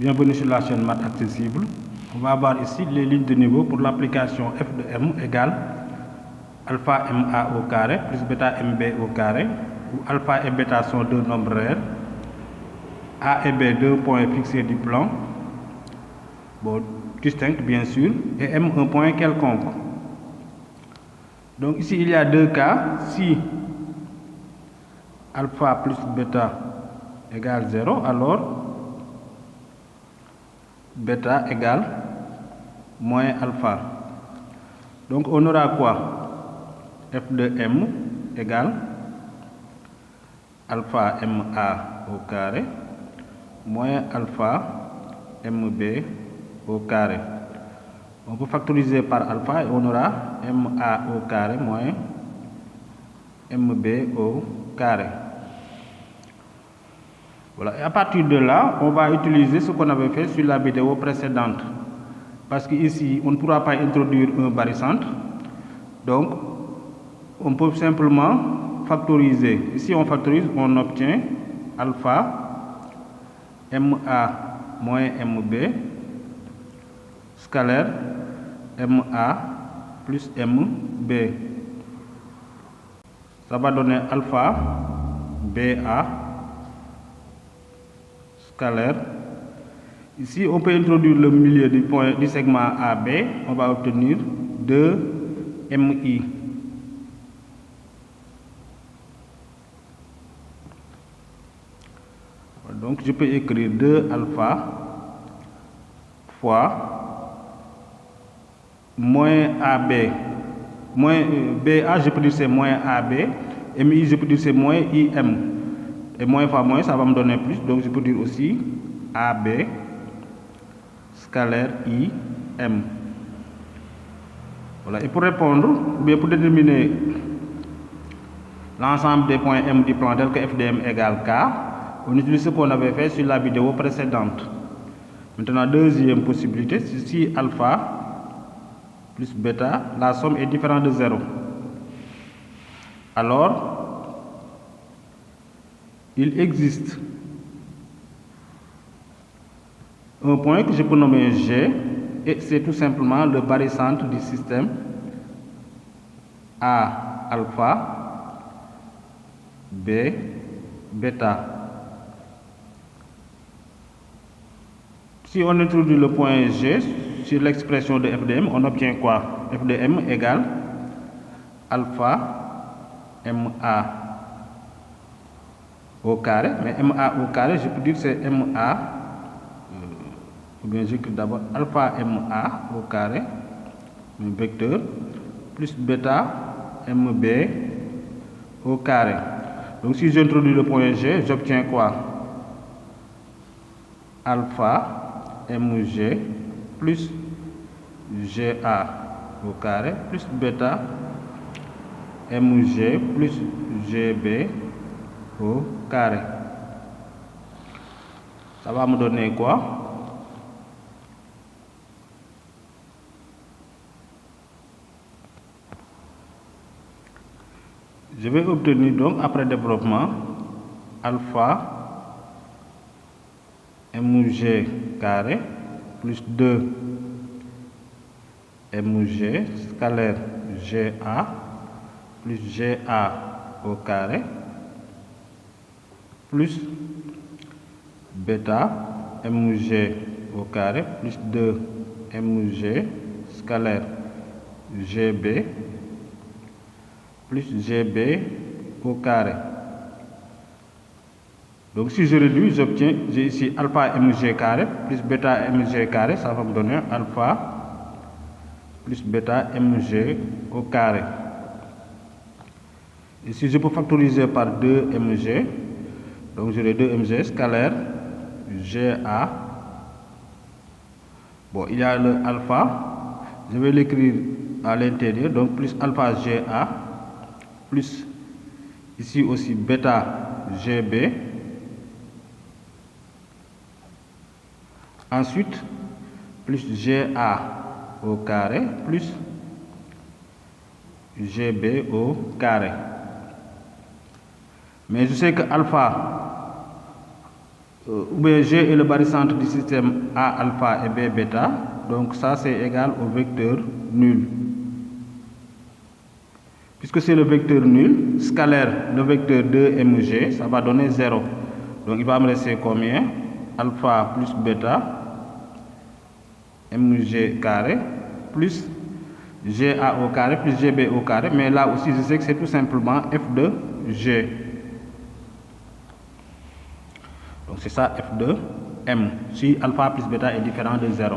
Bienvenue sur la chaîne Maths Accessible. On va voir ici les lignes de niveau pour l'application f de m égale alpha ma au carré plus bêta mb au carré, où alpha et bêta sont deux nombres réels, a et b deux points fixés du plan, distincts bien sûr, et m un point quelconque. Donc ici il y a deux cas. Si alpha plus bêta égale 0, alors bêta égale moins alpha. Donc on aura quoi? F de m égale alpha ma au carré moins alpha mb au carré. On peut factoriser par alpha et on aura ma au carré moins mb au carré. Voilà, et à partir de là, on va utiliser ce qu'on avait fait sur la vidéo précédente. Parce qu'ici, on ne pourra pas introduire un barycentre. Donc, on peut simplement factoriser. Ici, on factorise, on obtient alpha ma moins mb scalaire ma plus mb. Ça va donner alpha ba scalaire. Ici, on peut introduire le milieu du segment AB. On va obtenir 2 mi. Donc, je peux écrire 2 alpha fois moins AB. Moins BA, je peux dire c'est moins AB. MI, je peux dire c'est moins IM. Et moins fois moins, ça va me donner plus. Donc, je peux dire aussi AB scalaire IM. Voilà. Et pour répondre, ou bien pour déterminer l'ensemble des points M du plan tel que f de m égale K, on utilise ce qu'on avait fait sur la vidéo précédente. Maintenant, deuxième possibilité, si alpha plus bêta, la somme est différente de 0. Alors, il existe un point que je peux nommer G, et c'est tout simplement le barycentre du système A alpha, B bêta. Si on introduit le point G sur l'expression de f de m, on obtient quoi? F de m égale alpha ma au carré, mais ma au carré, je peux dire c'est ma, ou bien j'écris d'abord alpha ma au carré, un vecteur, plus bêta mb au carré. Donc si j'introduis le point G, j'obtiens quoi? Alpha mg plus ga au carré plus bêta mg plus gb au carré. Ça va me donner quoi? Je vais obtenir donc après développement alpha mg carré plus 2 mg scalaire ga plus ga au carré plus bêta mg au carré plus 2 mg scalaire gb plus gb au carré. Donc si je réduis, j'obtiens, j'ai ici alpha mg carré plus bêta mg carré, ça va me donner alpha plus bêta mg au carré. Ici je peux factoriser par 2 mg, donc j'aurai 2 mg scalaire ga. Bon, il y a le alpha, je vais l'écrire à l'intérieur, donc plus alpha ga plus ici aussi bêta gb. Ensuite, plus ga au carré plus gb au carré. Mais je sais que alpha ou bien G est le barycentre du système A alpha et B bêta, donc ça c'est égal au vecteur nul. Puisque c'est le vecteur nul, scalaire, le vecteur 2mg, ça va donner 0. Donc il va me rester combien? Alpha plus bêta, mg carré, plus ga au carré, plus gb au carré. Mais là aussi, je sais que c'est tout simplement f de g. Donc c'est ça f de m, si alpha plus bêta est différent de 0.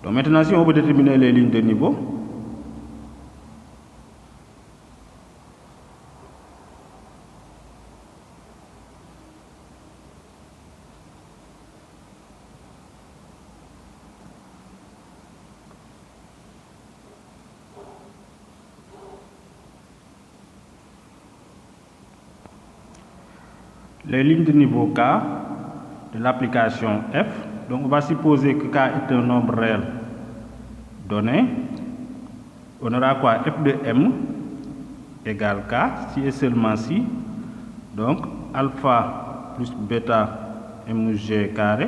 Donc maintenant, si on veut déterminer les lignes de niveau, les lignes de niveau K de l'application F, donc on va supposer que K est un nombre réel donné. On aura quoi? F de M égale K, si et seulement si. Donc alpha plus bêta mg carré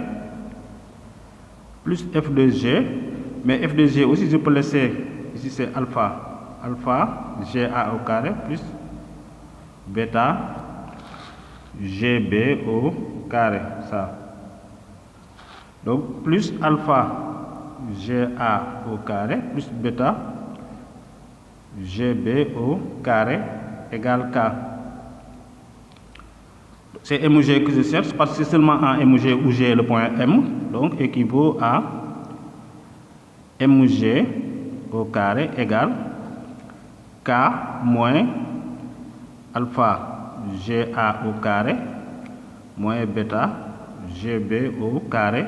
plus f de g. Mais f de g aussi, je peux laisser, ici c'est alpha, alpha ga au carré plus bêta gb au carré, ça. Donc plus alpha ga au carré plus bêta gb au carré égale k. C'est mg que je cherche parce que c'est seulement en mg où j'ai le point m, donc équivaut à mg au carré égale k moins alpha ga au carré moins bêta gb au carré.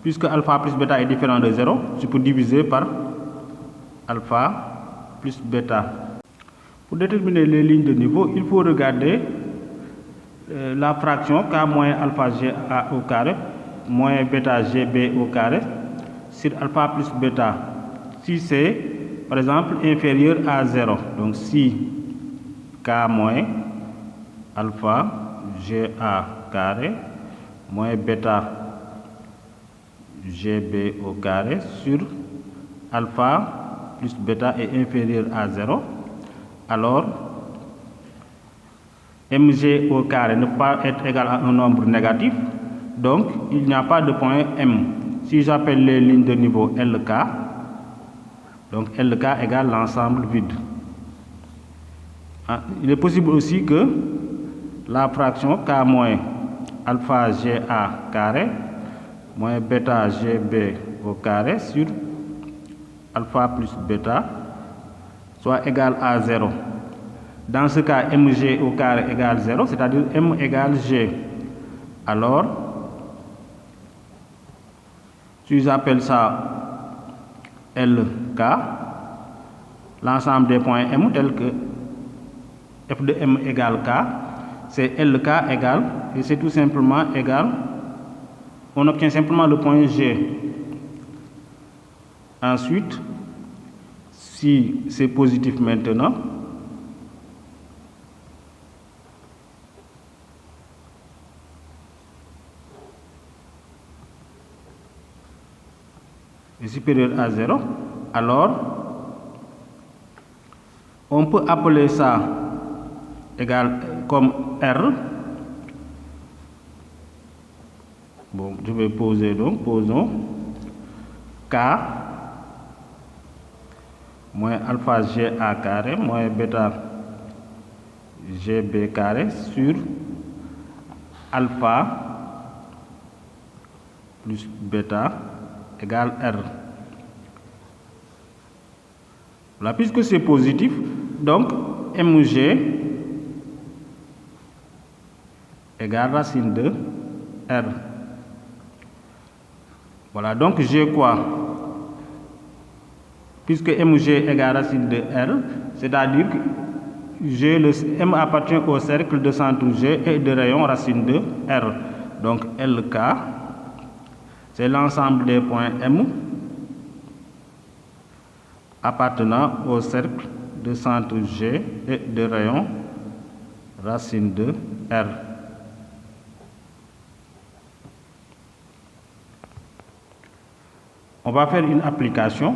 Puisque alpha plus bêta est différent de 0, je peux diviser par alpha plus bêta. Pour déterminer les lignes de niveau, il faut regarder la fraction k moins alpha ga au carré moins bêta gb au carré sur alpha plus bêta. Si c'est par exemple inférieur à 0, donc si k moins alpha ga carré moins bêta gb au carré sur alpha plus bêta est inférieur à 0, alors mg au carré ne peut pas être égal à un nombre négatif, donc il n'y a pas de point M. Si j'appelle les lignes de niveau LK, donc LK égale l'ensemble vide. Il est possible aussi que la fraction K moins alpha ga carré moins bêta gb au carré sur alpha plus bêta soit égale à 0. Dans ce cas, mg au carré égale 0, c'est-à-dire m égale g. Alors, si j'appelle ça LK, l'ensemble des points m tel que f de m égale k, c'est LK égale, et c'est tout simplement égal, on obtient simplement le point G. Ensuite, si c'est positif maintenant, est supérieur à 0, alors on peut appeler ça égal comme R. Bon, je vais poser donc, posons K moins alpha ga carré moins bêta gb carré sur alpha plus bêta égale R. Voilà, puisque c'est positif, donc mg égale racine de R. Voilà, donc j'ai quoi? Puisque mg égale racine de R, c'est-à-dire que j'ai le M appartient au cercle de centre G et de rayon racine de R. Donc LK, c'est l'ensemble des points M appartenant au cercle de centre G et de rayon racine de R. On va faire une application.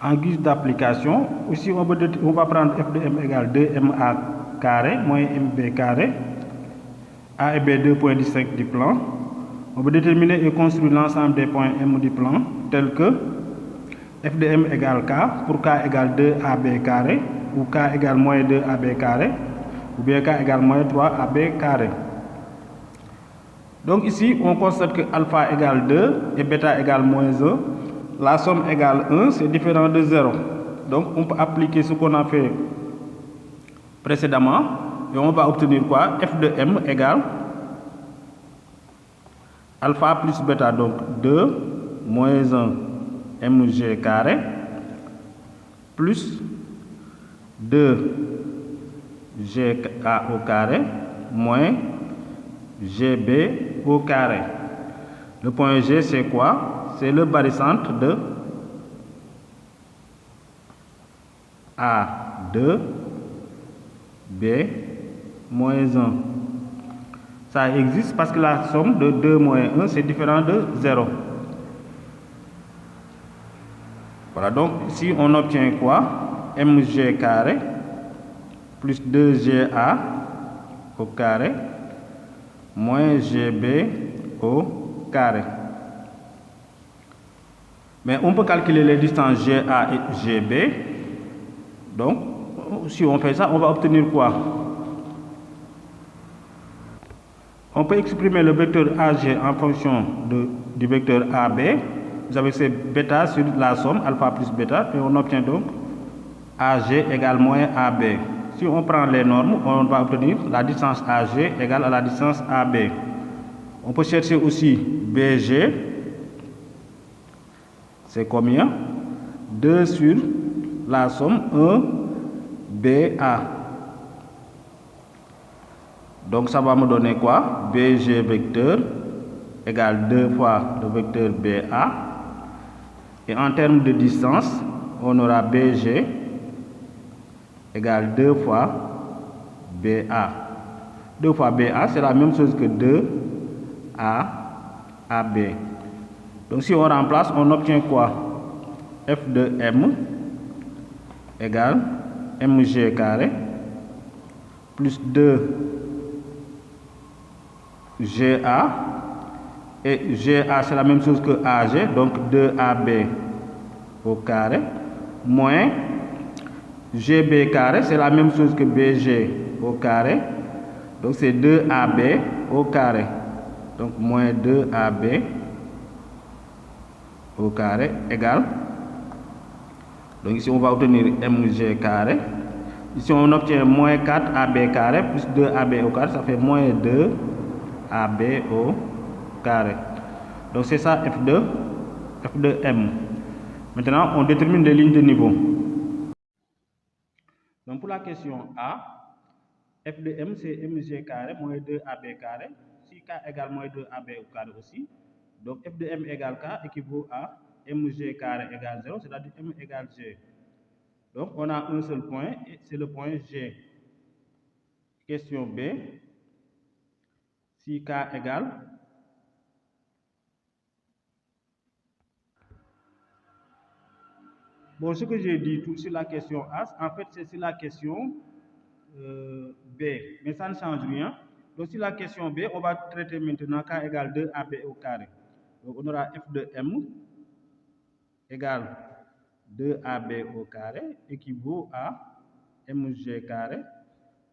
En guise d'application, aussi on va prendre f de m égale 2ma carré moins mb carré. A et B, 2 points distincts du plan. On va déterminer et construire l'ensemble des points M du plan tels que f de m égale k pour k égale 2ab carré ou k égale moins 2ab carré ou bien k égale moins 3ab carré. Donc ici, on constate que alpha égale 2 et bêta égale moins 1. La somme égale 1, c'est différent de 0. Donc on peut appliquer ce qu'on a fait précédemment et on va obtenir quoi? F de m égale alpha plus bêta, donc 2 moins 1 mg carré plus 2 ga au carré moins gb au carré. Le point G, c'est quoi? C'est le barycentre de A2 B moins 1. Ça existe parce que la somme de 2 moins 1, c'est différent de 0. Voilà, donc ici on obtient quoi? Mg carré plus 2Ga au carré moins Gb au carré. Mais on peut calculer les distances Ga et Gb. Donc, si on fait ça, on va obtenir quoi? On peut exprimer le vecteur Ag en fonction du vecteur AB. Vous avez ces bêta sur la somme alpha plus bêta et on obtient donc Ag égale moins AB. Si on prend les normes, on va obtenir la distance Ag égale à la distance AB. On peut chercher aussi BG. C'est combien? 2 sur la somme 1 BA. Donc ça va me donner quoi? BG vecteur égale 2 fois le vecteur BA. Et en termes de distance, on aura BG égale 2 fois BA. 2 fois BA, c'est la même chose que 2A AB. Donc si on remplace, on obtient quoi? F de M égale mg carré plus 2Ga. Et Ga, c'est la même chose que Ag, donc 2AB au carré, moins Gb carré, c'est la même chose que Bg au carré, donc c'est 2AB au carré, donc moins 2AB au carré égale, donc ici on va obtenir mg carré, ici on obtient moins 4AB carré plus 2AB au carré, ça fait moins 2AB au carré. Donc c'est ça F de M. Maintenant on détermine les lignes de niveau. Donc pour la question A, F de M c'est mg carré moins 2AB carré. Si K égale moins 2AB au carré aussi, donc F de M égale K équivaut à mg carré égale 0, c'est-à-dire M égale G. Donc on a un seul point et c'est le point G. Question B, si K égale bon, ce que j'ai dit tout sur la question A, en fait, c'est sur la question B, mais ça ne change rien. Donc, sur la question B, on va traiter maintenant K égale 2AB au carré. Donc, on aura F de M égale 2AB au carré équivaut à mg carré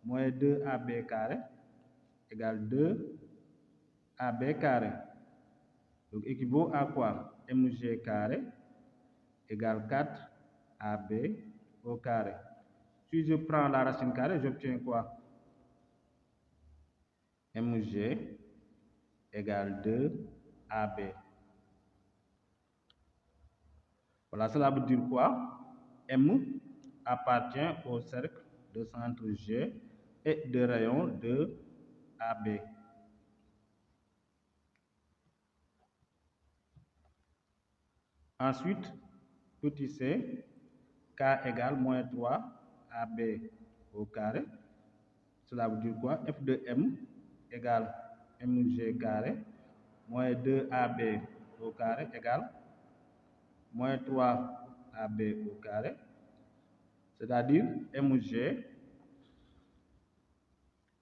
moins 2AB carré égale 2AB carré. Donc, équivaut à quoi? Mg carré égale 4AB au carré. Si je prends la racine carrée, j'obtiens quoi? Mg égale 2AB. Voilà, cela veut dire quoi? M appartient au cercle de centre G et de rayon de AB. Ensuite, petit c, k égale moins 3 AB au carré. Cela veut dire quoi? F de M égale mg carré moins 2AB au carré égale moins 3AB au carré. C'est-à-dire mg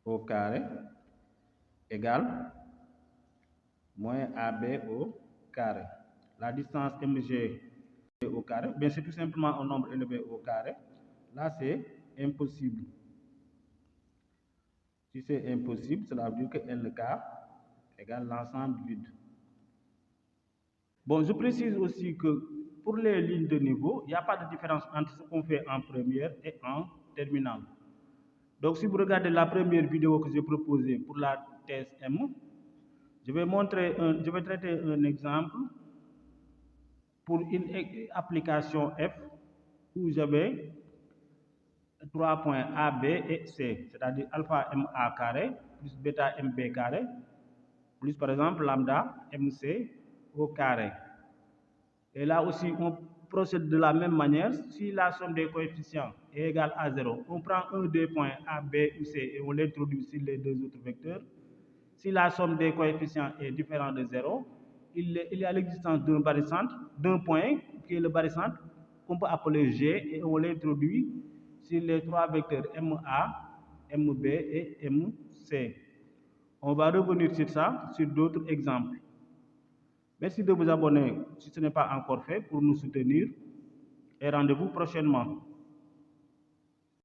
au carré égale moins AB au carré. La distance mg au carré, bien c'est tout simplement un nombre élevé au carré. Là, c'est impossible. Si c'est impossible, cela veut dire que LK égale l'ensemble vide. Bon, je précise aussi que pour les lignes de niveau, il n'y a pas de différence entre ce qu'on fait en première et en terminale. Donc, si vous regardez la première vidéo que j'ai proposée pour la TSM, je vais traiter un exemple pour une application F où j'avais 3 points A, B et C, c'est-à-dire alpha MA carré plus bêta MB carré plus par exemple lambda MC au carré. Et là aussi, on procède de la même manière. Si la somme des coefficients est égale à 0, on prend un des points A, B ou C et on l'introduit sur les deux autres vecteurs. Si la somme des coefficients est différente de 0, il y a l'existence d'un barycentre, d'un point qui est le barycentre, qu'on peut appeler G, et on l'introduit sur les trois vecteurs MA, MB et MC. On va revenir sur ça, sur d'autres exemples. Merci de vous abonner si ce n'est pas encore fait pour nous soutenir et rendez-vous prochainement.